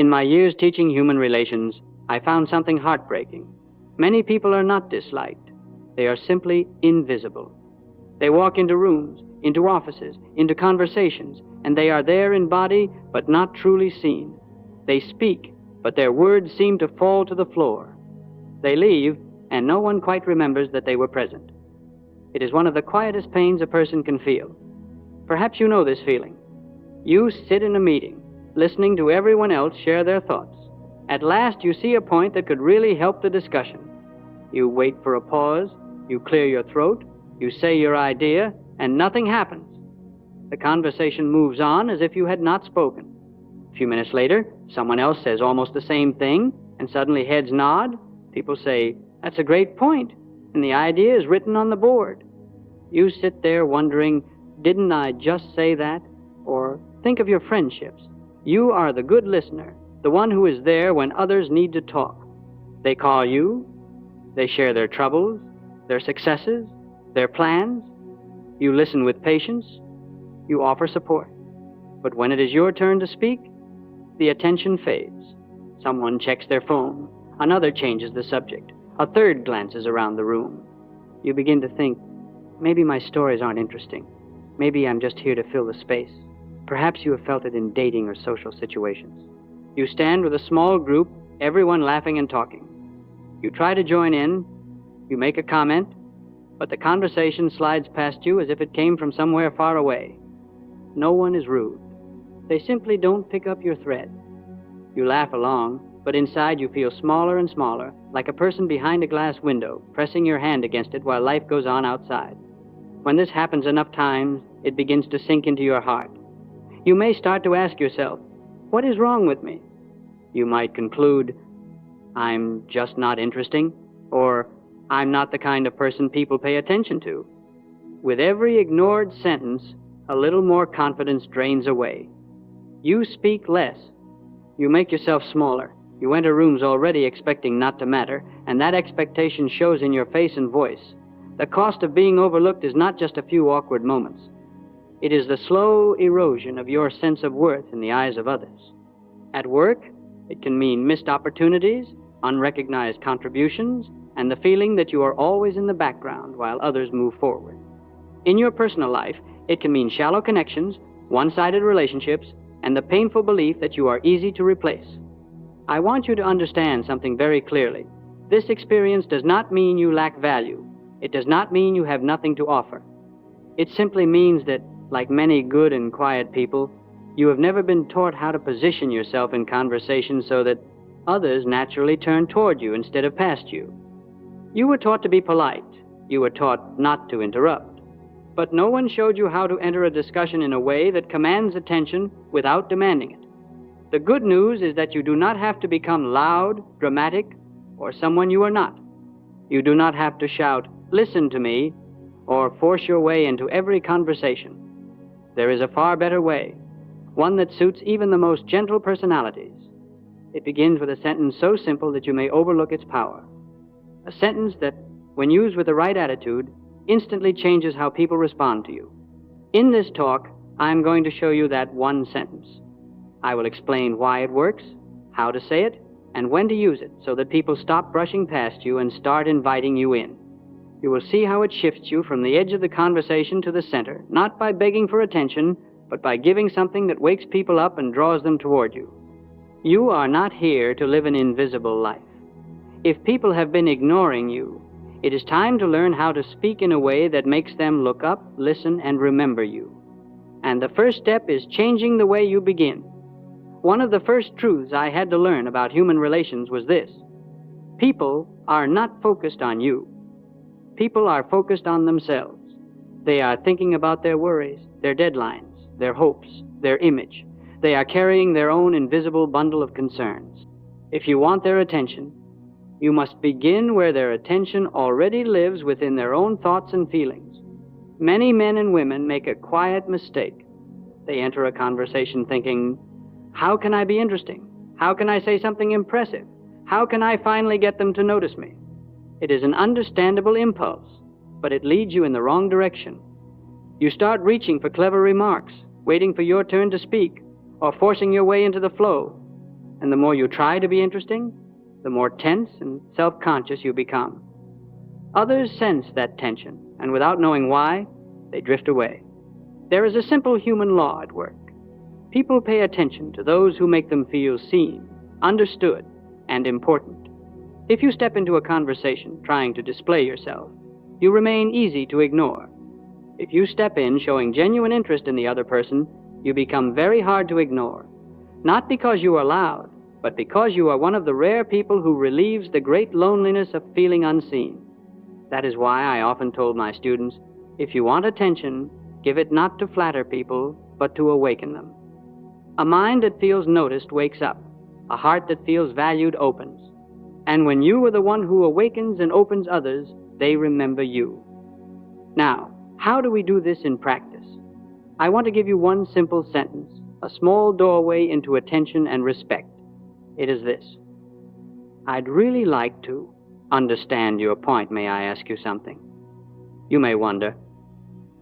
In my years teaching human relations, I found something heartbreaking. Many people are not disliked. They are simply invisible. They walk into rooms, into offices, into conversations, and they are there in body, but not truly seen. They speak, but their words seem to fall to the floor. They leave, and no one quite remembers that they were present. It is one of the quietest pains a person can feel. Perhaps you know this feeling. You sit in a meeting, listening to everyone else share their thoughts. At last, you see a point that could really help the discussion. You wait for a pause, you clear your throat, you say your idea, and nothing happens. The conversation moves on as if you had not spoken. A few minutes later, someone else says almost the same thing, and suddenly heads nod. People say, "That's a great point," and the idea is written on the board. You sit there wondering, "Didn't I just say that?" Or think of your friendships. You are the good listener, the one who is there when others need to talk. They call you, they share their troubles, their successes, their plans. You listen with patience, you offer support. But when it is your turn to speak, the attention fades. Someone checks their phone, another changes the subject, a third glances around the room. You begin to think, maybe my stories aren't interesting. Maybe I'm just here to fill the space. Perhaps you have felt it in dating or social situations. You stand with a small group, everyone laughing and talking. You try to join in, you make a comment, but the conversation slides past you as if it came from somewhere far away. No one is rude. They simply don't pick up your thread. You laugh along, but inside you feel smaller and smaller, like a person behind a glass window, pressing your hand against it while life goes on outside. When this happens enough times, it begins to sink into your heart. You may start to ask yourself, what is wrong with me? You might conclude, I'm just not interesting, or I'm not the kind of person people pay attention to. With every ignored sentence, a little more confidence drains away. You speak less. You make yourself smaller. You enter rooms already expecting not to matter, and that expectation shows in your face and voice. The cost of being overlooked is not just a few awkward moments. It is the slow erosion of your sense of worth in the eyes of others. At work, it can mean missed opportunities, unrecognized contributions, and the feeling that you are always in the background while others move forward. In your personal life, it can mean shallow connections, one-sided relationships, and the painful belief that you are easy to replace. I want you to understand something very clearly. This experience does not mean you lack value. It does not mean you have nothing to offer. It simply means that, like many good and quiet people, you have never been taught how to position yourself in conversation so that others naturally turn toward you instead of past you. You were taught to be polite. You were taught not to interrupt. But no one showed you how to enter a discussion in a way that commands attention without demanding it. The good news is that you do not have to become loud, dramatic, or someone you are not. You do not have to shout, "Listen to me," or force your way into every conversation. There is a far better way, one that suits even the most gentle personalities. It begins with a sentence so simple that you may overlook its power. A sentence that, when used with the right attitude, instantly changes how people respond to you. In this talk, I'm going to show you that one sentence. I will explain why it works, how to say it, and when to use it so that people stop brushing past you and start inviting you in. You will see how it shifts you from the edge of the conversation to the center, not by begging for attention, but by giving something that wakes people up and draws them toward you. You are not here to live an invisible life. If people have been ignoring you, it is time to learn how to speak in a way that makes them look up, listen, and remember you. And the first step is changing the way you begin. One of the first truths I had to learn about human relations was this: people are not focused on you. People are focused on themselves. They are thinking about their worries, their deadlines, their hopes, their image. They are carrying their own invisible bundle of concerns. If you want their attention, you must begin where their attention already lives within their own thoughts and feelings. Many men and women make a quiet mistake. They enter a conversation thinking, how can I be interesting? How can I say something impressive? How can I finally get them to notice me? It is an understandable impulse, but it leads you in the wrong direction. You start reaching for clever remarks, waiting for your turn to speak, or forcing your way into the flow. And the more you try to be interesting, the more tense and self-conscious you become. Others sense that tension, and without knowing why, they drift away. There is a simple human law at work. People pay attention to those who make them feel seen, understood, and important. If you step into a conversation trying to display yourself, you remain easy to ignore. If you step in showing genuine interest in the other person, you become very hard to ignore. Not because you are loud, but because you are one of the rare people who relieves the great loneliness of feeling unseen. That is why I often told my students, if you want attention, give it not to flatter people, but to awaken them. A mind that feels noticed wakes up. A heart that feels valued opens. And when you are the one who awakens and opens others, they remember you. Now, how do we do this in practice? I want to give you one simple sentence, a small doorway into attention and respect. It is this: I'd really like to understand your point. May I ask you something? You may wonder,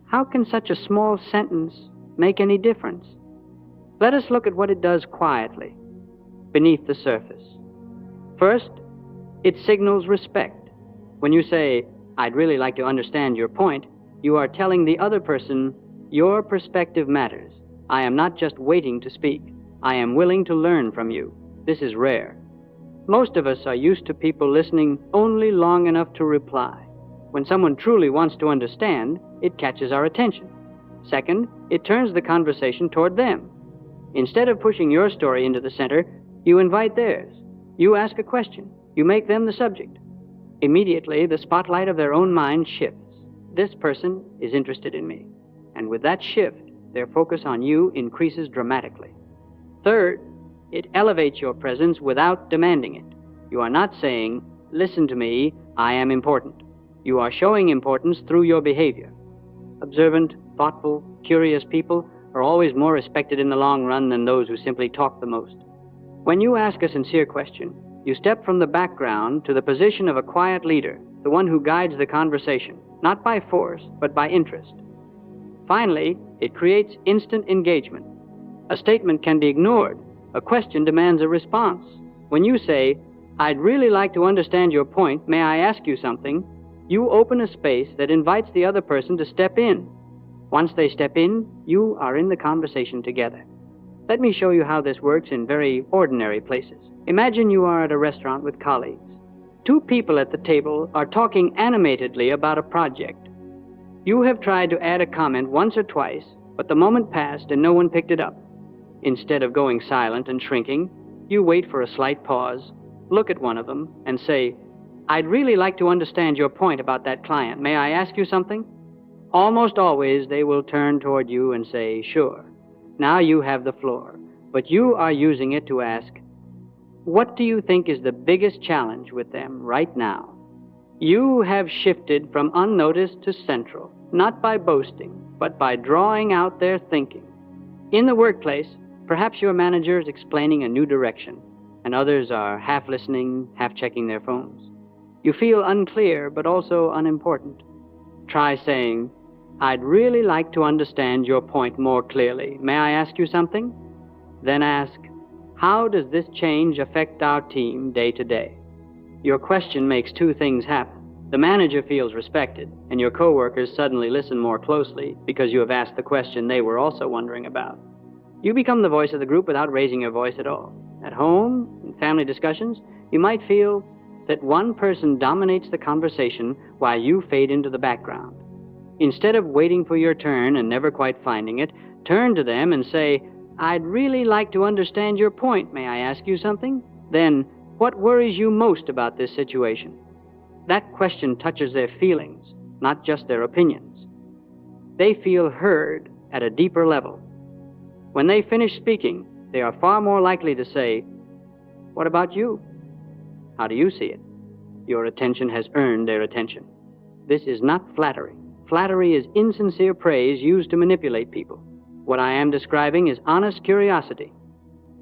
how can such a small sentence make any difference? Let us look at what it does quietly, beneath the surface. First, it signals respect. When you say, I'd really like to understand your point, you are telling the other person, your perspective matters. I am not just waiting to speak. I am willing to learn from you. This is rare. Most of us are used to people listening only long enough to reply. When someone truly wants to understand, it catches our attention. Second, it turns the conversation toward them. Instead of pushing your story into the center, you invite theirs. You ask a question. You make them the subject. Immediately, the spotlight of their own mind shifts. This person is interested in me. And with that shift, their focus on you increases dramatically. Third, it elevates your presence without demanding it. You are not saying, listen to me, I am important. You are showing importance through your behavior. Observant, thoughtful, curious people are always more respected in the long run than those who simply talk the most. When you ask a sincere question, you step from the background to the position of a quiet leader, the one who guides the conversation, not by force, but by interest. Finally, it creates instant engagement. A statement can be ignored. A question demands a response. When you say, I'd really like to understand your point, may I ask you something? You open a space that invites the other person to step in. Once they step in, you are in the conversation together. Let me show you how this works in very ordinary places. Imagine you are at a restaurant with colleagues. Two people at the table are talking animatedly about a project. You have tried to add a comment once or twice, but the moment passed and no one picked it up. Instead of going silent and shrinking, you wait for a slight pause, look at one of them, and say, I'd really like to understand your point about that client. May I ask you something? Almost always they will turn toward you and say, sure. Now you have the floor, but you are using it to ask, what do you think is the biggest challenge with them right now? You have shifted from unnoticed to central, not by boasting, but by drawing out their thinking. In the workplace, perhaps your manager is explaining a new direction, and others are half listening, half checking their phones. You feel unclear, but also unimportant. Try saying, I'd really like to understand your point more clearly. May I ask you something? Then ask, how does this change affect our team day to day? Your question makes two things happen. The manager feels respected, and your coworkers suddenly listen more closely because you have asked the question they were also wondering about. You become the voice of the group without raising your voice at all. At home, in family discussions, you might feel that one person dominates the conversation while you fade into the background. Instead of waiting for your turn and never quite finding it, turn to them and say, I'd really like to understand your point. May I ask you something? Then, what worries you most about this situation? That question touches their feelings, not just their opinions. They feel heard at a deeper level. When they finish speaking, they are far more likely to say, what about you? How do you see it? Your attention has earned their attention. This is not flattery. Flattery is insincere praise used to manipulate people. What I am describing is honest curiosity.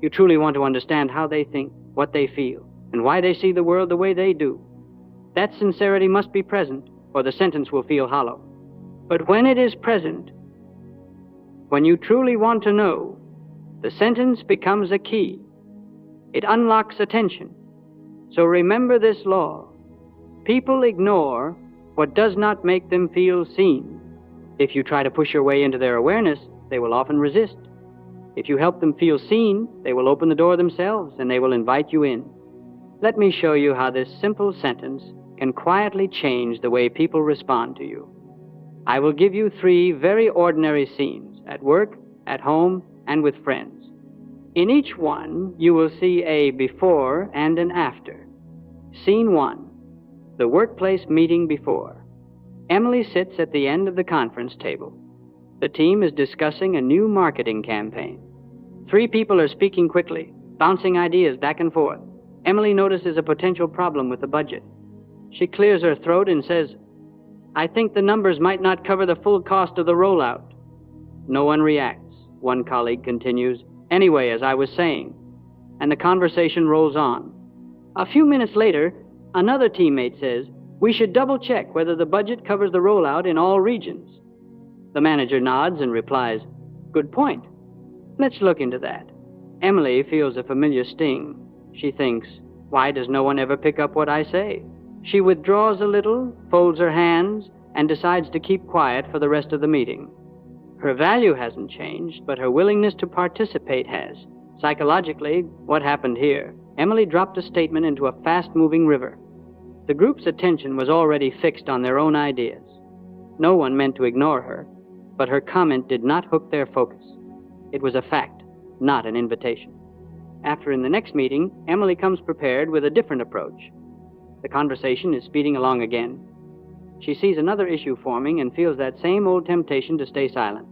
You truly want to understand how they think, what they feel, and why they see the world the way they do. That sincerity must be present, or the sentence will feel hollow. But when it is present, when you truly want to know, the sentence becomes a key. It unlocks attention. So remember this law. People ignore what does not make them feel seen. If you try to push your way into their awareness, they will often resist. If you help them feel seen, they will open the door themselves and they will invite you in. Let me show you how this simple sentence can quietly change the way people respond to you. I will give you 3 very ordinary scenes, at work, at home, and with friends. In each one, you will see a before and an after. Scene 1, the workplace meeting before. Emily sits at the end of the conference table. The team is discussing a new marketing campaign. 3 people are speaking quickly, bouncing ideas back and forth. Emily notices a potential problem with the budget. She clears her throat and says, "I think the numbers might not cover the full cost of the rollout." No one reacts. One colleague continues, "Anyway, as I was saying," and the conversation rolls on. A few minutes later, another teammate says, "We should double-check whether the budget covers the rollout in all regions." The manager nods and replies, "Good point. Let's look into that." Emily feels a familiar sting. She thinks, "Why does no one ever pick up what I say?" She withdraws a little, folds her hands, and decides to keep quiet for the rest of the meeting. Her value hasn't changed, but her willingness to participate has. Psychologically, what happened here? Emily dropped a statement into a fast-moving river. The group's attention was already fixed on their own ideas. No one meant to ignore her, but her comment did not hook their focus. It was a fact, not an invitation. After, in the next meeting, Emily comes prepared with a different approach. The conversation is speeding along again. She sees another issue forming and feels that same old temptation to stay silent.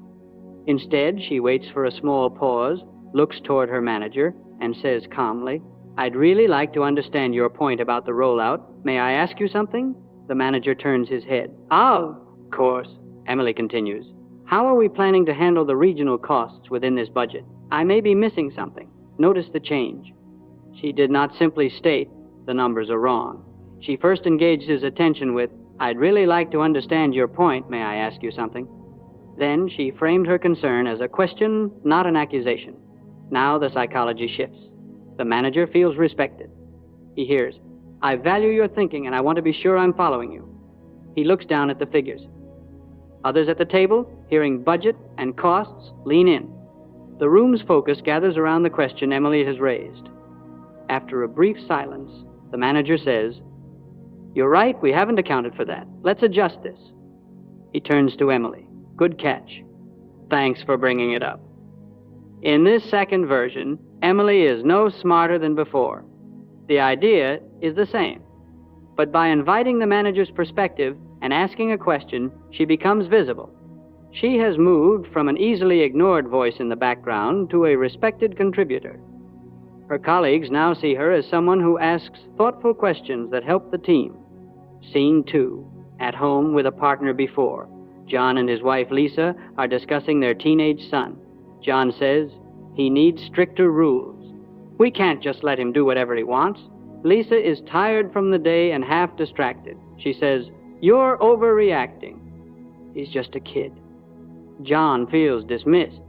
Instead, she waits for a small pause, looks toward her manager, and says calmly, "I'd really like to understand your point about the rollout. May I ask you something?" The manager turns his head. "Of course," Emily continues. "How are we planning to handle the regional costs within this budget? I may be missing something. Notice the change." She did not simply state, "The numbers are wrong." She first engaged his attention with, "I'd really like to understand your point. May I ask you something?" Then she framed her concern as a question, not an accusation. Now the psychology shifts. The manager feels respected. He hears, "I value your thinking and I want to be sure I'm following you." He looks down at the figures. Others at the table, hearing budget and costs, lean in. The room's focus gathers around the question Emily has raised. After a brief silence, the manager says, "You're right, we haven't accounted for that. Let's adjust this." He turns to Emily. "Good catch. Thanks for bringing it up." In this second version, Emily is no smarter than before. The idea is the same. But by inviting the manager's perspective and asking a question, she becomes visible. She has moved from an easily ignored voice in the background to a respected contributor. Her colleagues now see her as someone who asks thoughtful questions that help the team. Scene 2, at home with a partner before. John and his wife Lisa are discussing their teenage son. John says, "He needs stricter rules. We can't just let him do whatever he wants." Lisa is tired from the day and half distracted. She says, "You're overreacting. He's just a kid." John feels dismissed.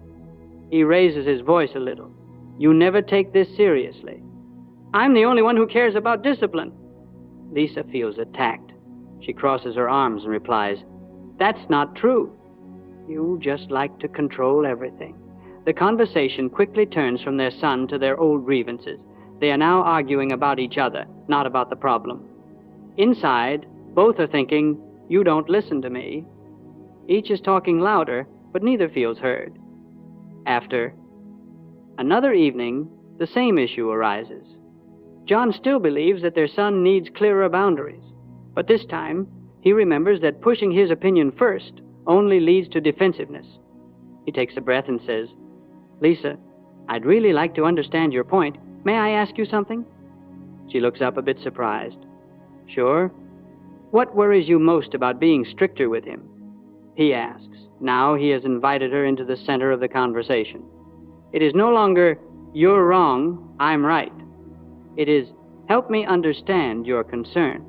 He raises his voice a little. "You never take this seriously." "I'm the only one who cares about discipline." Lisa feels attacked. She crosses her arms and replies, "That's not true. You just like to control everything." The conversation quickly turns from their son to their old grievances. They are now arguing about each other, not about the problem. Inside, both are thinking, "You don't listen to me." Each is talking louder, but neither feels heard. After another evening, the same issue arises. John still believes that their son needs clearer boundaries, but this time, he remembers that pushing his opinion first only leads to defensiveness. He takes a breath and says, "Lisa, I'd really like to understand your point. May I ask you something?" She looks up a bit surprised. "Sure. What worries you most about being stricter with him?" He asks. Now he has invited her into the center of the conversation. It is no longer, "You're wrong, I'm right." It is, "Help me understand your concern."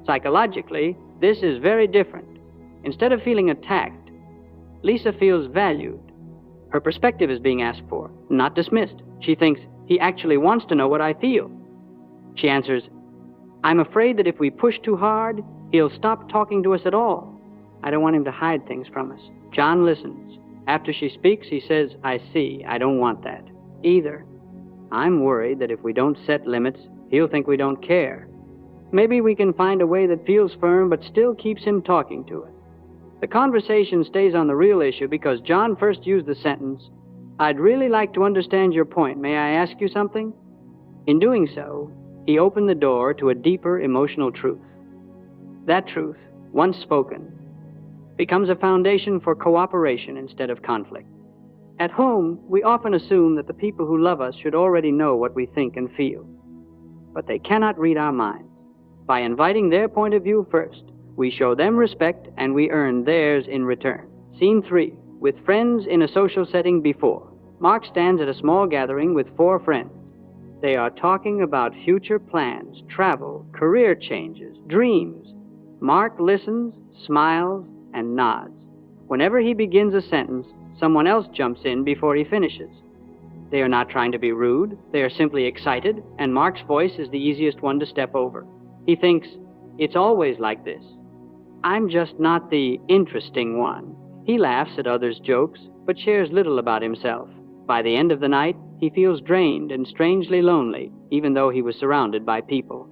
Psychologically, this is very different. Instead of feeling attacked, Lisa feels valued. Her perspective is being asked for, not dismissed. She thinks, He actually wants to know what I feel. She answers, I'm afraid that if we push too hard, he'll stop talking to us at all. I don't want him to hide things from us. John listens. After she speaks, he says, I see, I don't want that either. I'm worried that if we don't set limits, he'll think we don't care. Maybe we can find a way that feels firm but still keeps him talking to us. The conversation stays on the real issue because John first used the sentence, I'd really like to understand your point. May I ask you something? In doing so, he opened the door to a deeper emotional truth. That truth, once spoken, becomes a foundation for cooperation instead of conflict. At home, we often assume that the people who love us should already know what we think and feel. But they cannot read our minds. By inviting their point of view first, we show them respect and we earn theirs in return. Scene 3. With friends in a social setting before. Mark stands at a small gathering with 4 friends. They are talking about future plans, travel, career changes, dreams. Mark listens, smiles, and nods. Whenever he begins a sentence, someone else jumps in before he finishes. They are not trying to be rude. They are simply excited, and Mark's voice is the easiest one to step over. He thinks, it's always like this. I'm just not the interesting one. He laughs at others' jokes, but shares little about himself. By the end of the night, he feels drained and strangely lonely, even though he was surrounded by people.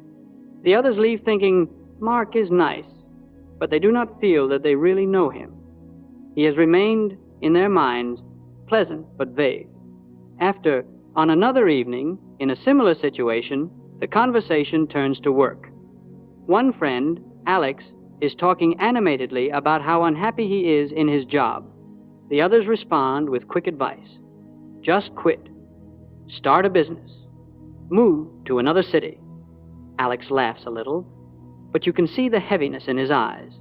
The others leave thinking, Mark is nice, but they do not feel that they really know him. He has remained, in their minds, pleasant but vague. After, on another evening, in a similar situation, the conversation turns to work. One friend, Alex, is talking animatedly about how unhappy he is in his job. The others respond with quick advice. Just quit. Start a business. Move to another city. Alex laughs a little, but you can see the heaviness in his eyes.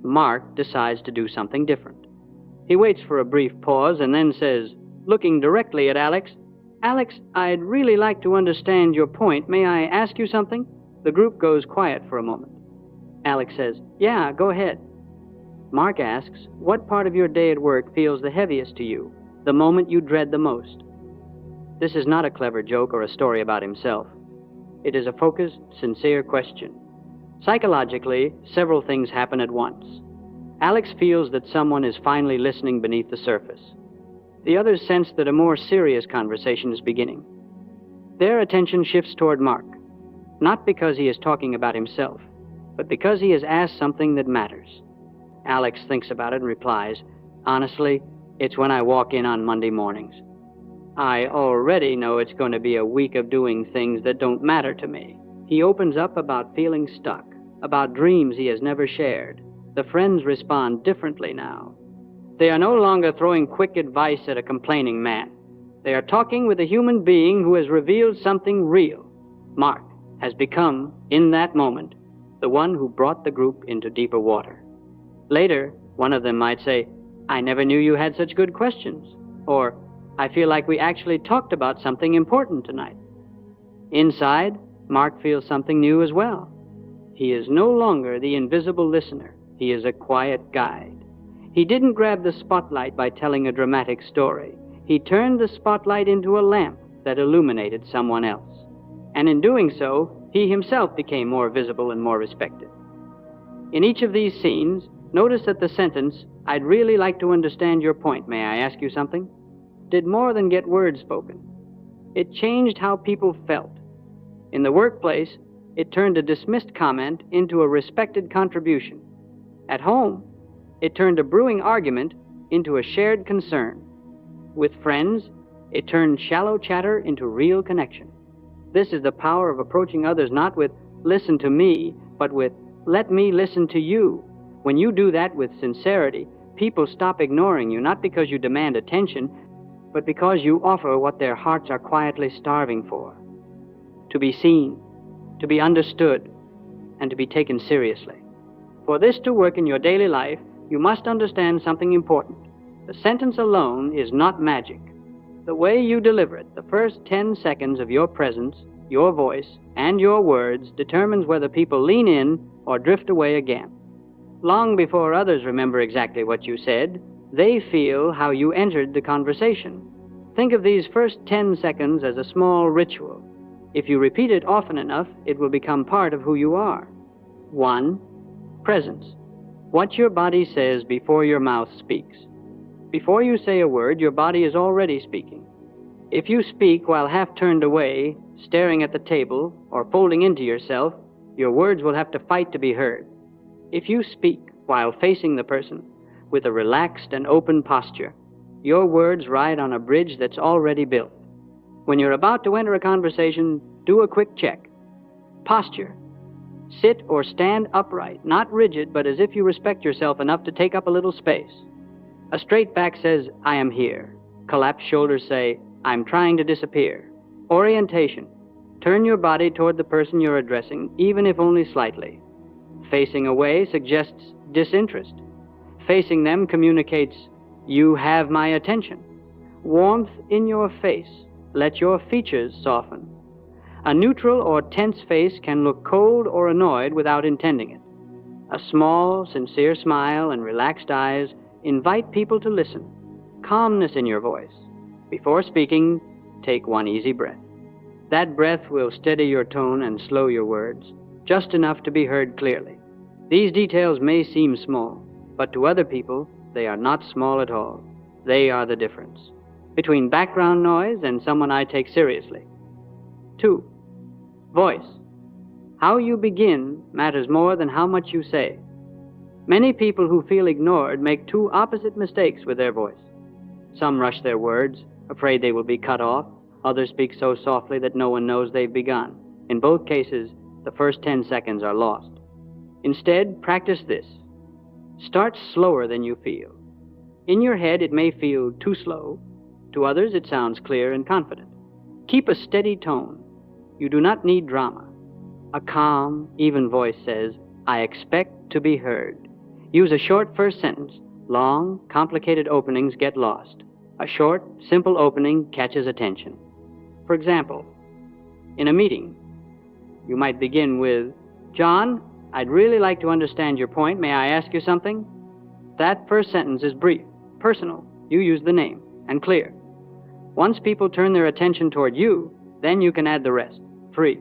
Mark decides to do something different. He waits for a brief pause and then says, looking directly at Alex, Alex, I'd really like to understand your point. May I ask you something? The group goes quiet for a moment. Alex says, yeah, go ahead. Mark asks, what part of your day at work feels the heaviest to you, the moment you dread the most? This is not a clever joke or a story about himself. It is a focused, sincere question. Psychologically, several things happen at once. Alex feels that someone is finally listening beneath the surface. The others sense that a more serious conversation is beginning. Their attention shifts toward Mark, not because he is talking about himself, but because he has asked something that matters. Alex thinks about it and replies, honestly, it's when I walk in on Monday mornings. I already know it's going to be a week of doing things that don't matter to me. He opens up about feeling stuck, about dreams he has never shared. The friends respond differently now. They are no longer throwing quick advice at a complaining man. They are talking with a human being who has revealed something real. Mark has become, in that moment, the one who brought the group into deeper water. Later, one of them might say, I never knew you had such good questions. Or, I feel like we actually talked about something important tonight. Inside, Mark feels something new as well. He is no longer the invisible listener. He is a quiet guide. He didn't grab the spotlight by telling a dramatic story. He turned the spotlight into a lamp that illuminated someone else. And in doing so, he himself became more visible and more respected. In each of these scenes, notice that the sentence, I'd really like to understand your point, may I ask you something, did more than get words spoken. It changed how people felt. In the workplace, it turned a dismissed comment into a respected contribution. At home, it turned a brewing argument into a shared concern. With friends, it turned shallow chatter into real connection. This is the power of approaching others not with, listen to me, but with, let me listen to you. When you do that with sincerity, people stop ignoring you, not because you demand attention, but because you offer what their hearts are quietly starving for. To be seen, to be understood, and to be taken seriously. For this to work in your daily life, you must understand something important. The sentence alone is not magic. The way you deliver it, the first 10 seconds of your presence, your voice, and your words determines whether people lean in or drift away again. Long before others remember exactly what you said, they feel how you entered the conversation. Think of these first 10 seconds as a small ritual. If you repeat it often enough, it will become part of who you are. 1. Presence. What your body says before your mouth speaks. Before you say a word, your body is already speaking. If you speak while half turned away, staring at the table, or folding into yourself, your words will have to fight to be heard. If you speak while facing the person, with a relaxed and open posture, your words ride on a bridge that's already built. When you're about to enter a conversation, do a quick check. Posture. Sit or stand upright, not rigid, but as if you respect yourself enough to take up a little space. A straight back says, I am here. Collapsed shoulders say, I'm trying to disappear. Orientation. Turn your body toward the person you're addressing, even if only slightly. Facing away suggests disinterest. Facing them communicates, you have my attention. Warmth in your face. Let your features soften. A neutral or tense face can look cold or annoyed without intending it. A small, sincere smile and relaxed eyes invite people to listen. Calmness in your voice. Before speaking, take one easy breath. That breath will steady your tone and slow your words, just enough to be heard clearly. These details may seem small, but to other people, they are not small at all. They are the difference between background noise and someone I take seriously. 2. Voice. How you begin matters more than how much you say. Many people who feel ignored make two opposite mistakes with their voice. Some rush their words, afraid they will be cut off. Others speak so softly that no one knows they've begun. In both cases, the first 10 seconds are lost. Instead, practice this. Start slower than you feel. In your head, it may feel too slow. To others, it sounds clear and confident. Keep a steady tone. You do not need drama. A calm, even voice says, I expect to be heard. Use a short first sentence. Long, complicated openings get lost. A short, simple opening catches attention. For example, in a meeting, you might begin with, John, I'd really like to understand your point. May I ask you something? That first sentence is brief, personal. You use the name, and clear. Once people turn their attention toward you, then you can add the rest. Free.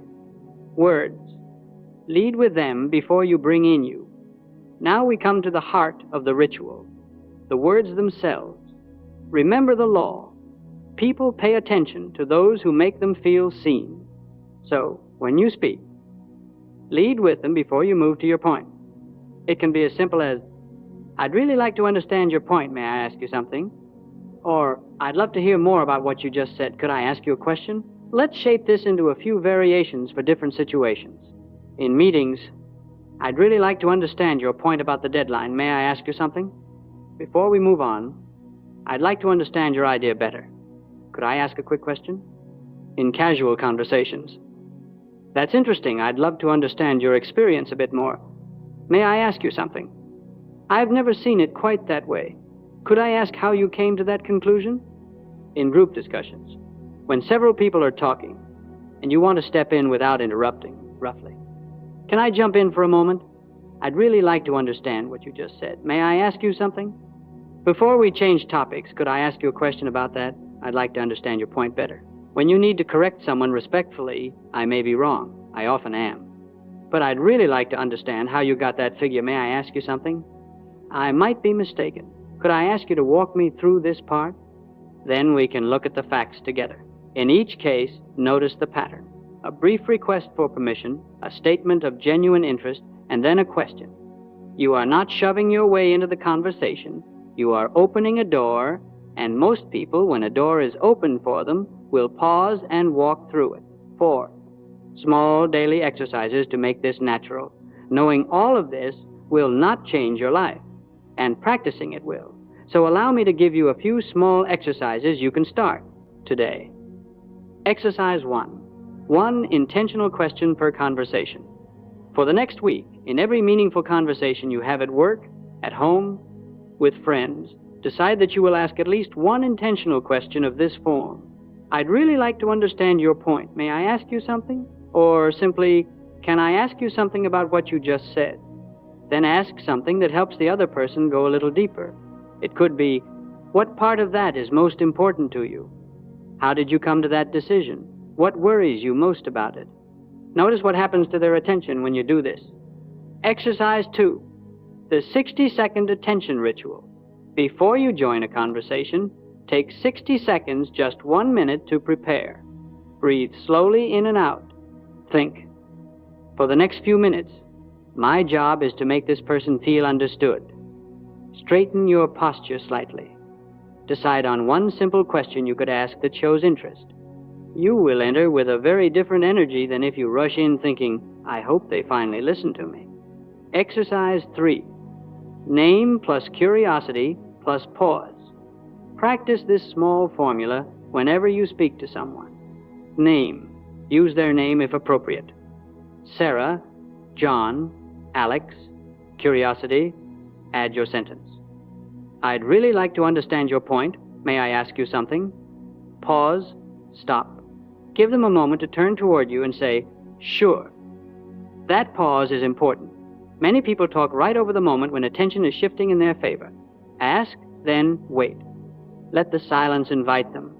Words. Lead with them before you bring in you. Now we come to the heart of the ritual, the words themselves. Remember the law. People pay attention to those who make them feel seen. So, when you speak, lead with them before you move to your point. It can be as simple as, I'd really like to understand your point. May I ask you something? Or, I'd love to hear more about what you just said. Could I ask you a question? Let's shape this into a few variations for different situations. In meetings, I'd really like to understand your point about the deadline. May I ask you something? Before we move on, I'd like to understand your idea better. Could I ask a quick question? In casual conversations. That's interesting. I'd love to understand your experience a bit more. May I ask you something? I've never seen it quite that way. Could I ask how you came to that conclusion? In group discussions, when several people are talking, and you want to step in without interrupting, roughly. Can I jump in for a moment? I'd really like to understand what you just said. May I ask you something? Before we change topics, could I ask you a question about that? I'd like to understand your point better. When you need to correct someone respectfully, I may be wrong. I often am. But I'd really like to understand how you got that figure. May I ask you something? I might be mistaken. Could I ask you to walk me through this part? Then we can look at the facts together. In each case, notice the pattern. A brief request for permission, a statement of genuine interest, and then a question. You are not shoving your way into the conversation. You are opening a door, and most people, when a door is open for them, will pause and walk through it. 4. Small daily exercises to make this natural. Knowing all of this will not change your life, and practicing it will. So allow me to give you a few small exercises you can start today. Exercise 1. One intentional question per conversation. For the next week, in every meaningful conversation you have at work, at home, with friends, decide that you will ask at least one intentional question of this form. I'd really like to understand your point. May I ask you something? Or simply, can I ask you something about what you just said? Then ask something that helps the other person go a little deeper. It could be, what part of that is most important to you? How did you come to that decision? What worries you most about it? Notice what happens to their attention when you do this. Exercise 2, the 60-second attention ritual. Before you join a conversation, take 60 seconds, just 1 minute, to prepare. Breathe slowly in and out. Think. For the next few minutes, my job is to make this person feel understood. Straighten your posture slightly. Decide on one simple question you could ask that shows interest. You will enter with a very different energy than if you rush in thinking, I hope they finally listen to me. Exercise 3. Name plus curiosity plus pause. Practice this small formula whenever you speak to someone. Name. Use their name if appropriate. Sarah, John, Alex. Curiosity. Add your sentence. I'd really like to understand your point. May I ask you something? Pause. Stop. Give them a moment to turn toward you and say, sure. That pause is important. Many people talk right over the moment when attention is shifting in their favor. Ask, then wait. Let the silence invite them.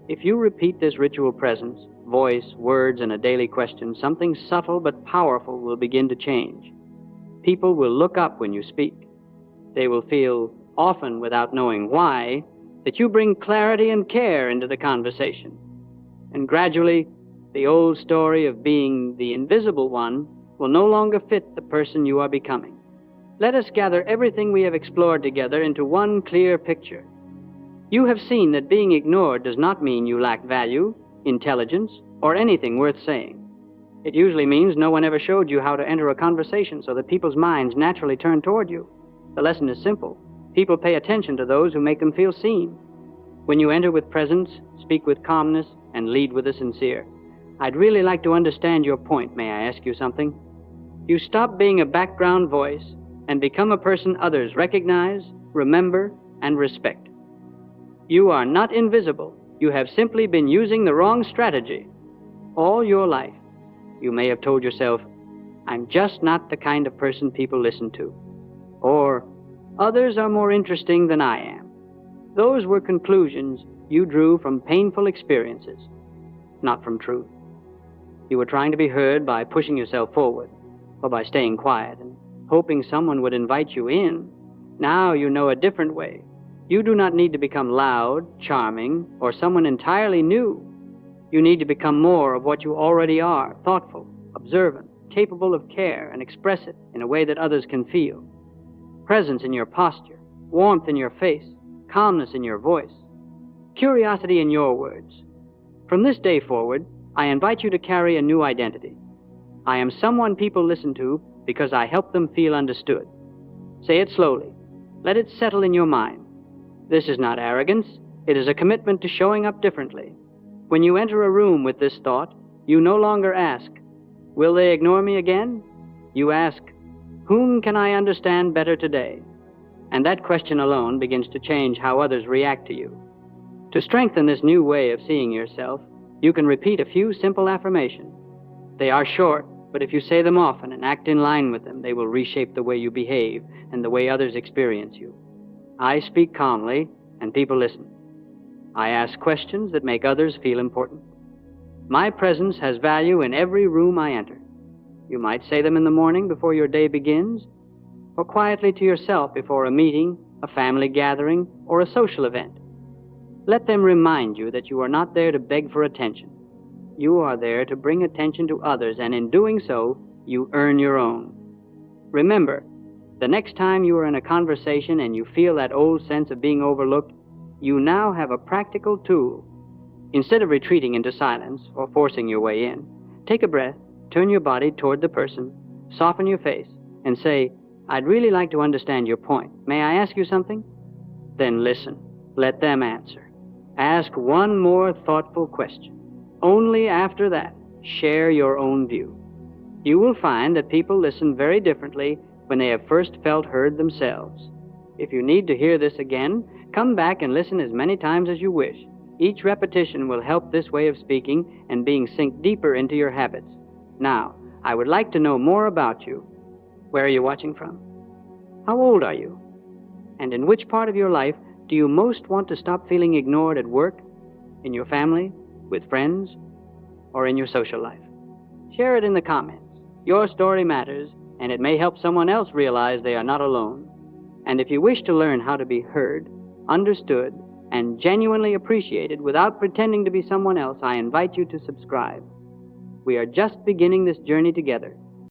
If you repeat this ritual presence, voice, words, and a daily question, something subtle but powerful will begin to change. People will look up when you speak. They will feel, often without knowing why, that you bring clarity and care into the conversation. And gradually, the old story of being the invisible one will no longer fit the person you are becoming. Let us gather everything we have explored together into one clear picture. You have seen that being ignored does not mean you lack value, intelligence, or anything worth saying. It usually means no one ever showed you how to enter a conversation so that people's minds naturally turn toward you. The lesson is simple. People pay attention to those who make them feel seen. When you enter with presence, speak with calmness, and lead with a sincere, I'd really like to understand your point. May I ask you something? You stop being a background voice and become a person others recognize, remember, and respect. You are not invisible. You have simply been using the wrong strategy. All your life, you may have told yourself, I'm just not the kind of person people listen to. Or, others are more interesting than I am. Those were conclusions you drew from painful experiences, not from truth. You were trying to be heard by pushing yourself forward, or by staying quiet and hoping someone would invite you in. Now you know a different way. You do not need to become loud, charming, or someone entirely new. You need to become more of what you already are, thoughtful, observant, capable of care, and express it in a way that others can feel. Presence in your posture, warmth in your face, calmness in your voice, curiosity in your words. From this day forward, I invite you to carry a new identity. I am someone people listen to because I help them feel understood. Say it slowly. Let it settle in your mind. This is not arrogance. It is a commitment to showing up differently. When you enter a room with this thought, you no longer ask, will they ignore me again? You ask, whom can I understand better today? And that question alone begins to change how others react to you. To strengthen this new way of seeing yourself, you can repeat a few simple affirmations. They are short, but if you say them often and act in line with them, they will reshape the way you behave and the way others experience you. I speak calmly, and people listen. I ask questions that make others feel important. My presence has value in every room I enter. You might say them in the morning before your day begins, or quietly to yourself before a meeting, a family gathering, or a social event. Let them remind you that you are not there to beg for attention. You are there to bring attention to others, and in doing so, you earn your own. Remember, the next time you are in a conversation and you feel that old sense of being overlooked, you now have a practical tool. Instead of retreating into silence or forcing your way in, take a breath, turn your body toward the person, soften your face, and say, I'd really like to understand your point. May I ask you something? Then listen. Let them answer. Ask one more thoughtful question. Only after that, share your own view. You will find that people listen very differently when they have first felt heard themselves. If you need to hear this again, come back and listen as many times as you wish. Each repetition will help this way of speaking and being sink deeper into your habits. Now, I would like to know more about you. Where are you watching from? How old are you? And in which part of your life do you most want to stop feeling ignored at work, in your family, with friends, or in your social life. Share it in the comments. Your story matters, and it may help someone else realize they are not alone. And if you wish to learn how to be heard, understood, and genuinely appreciated without pretending to be someone else, I invite you to subscribe. We are just beginning this journey together.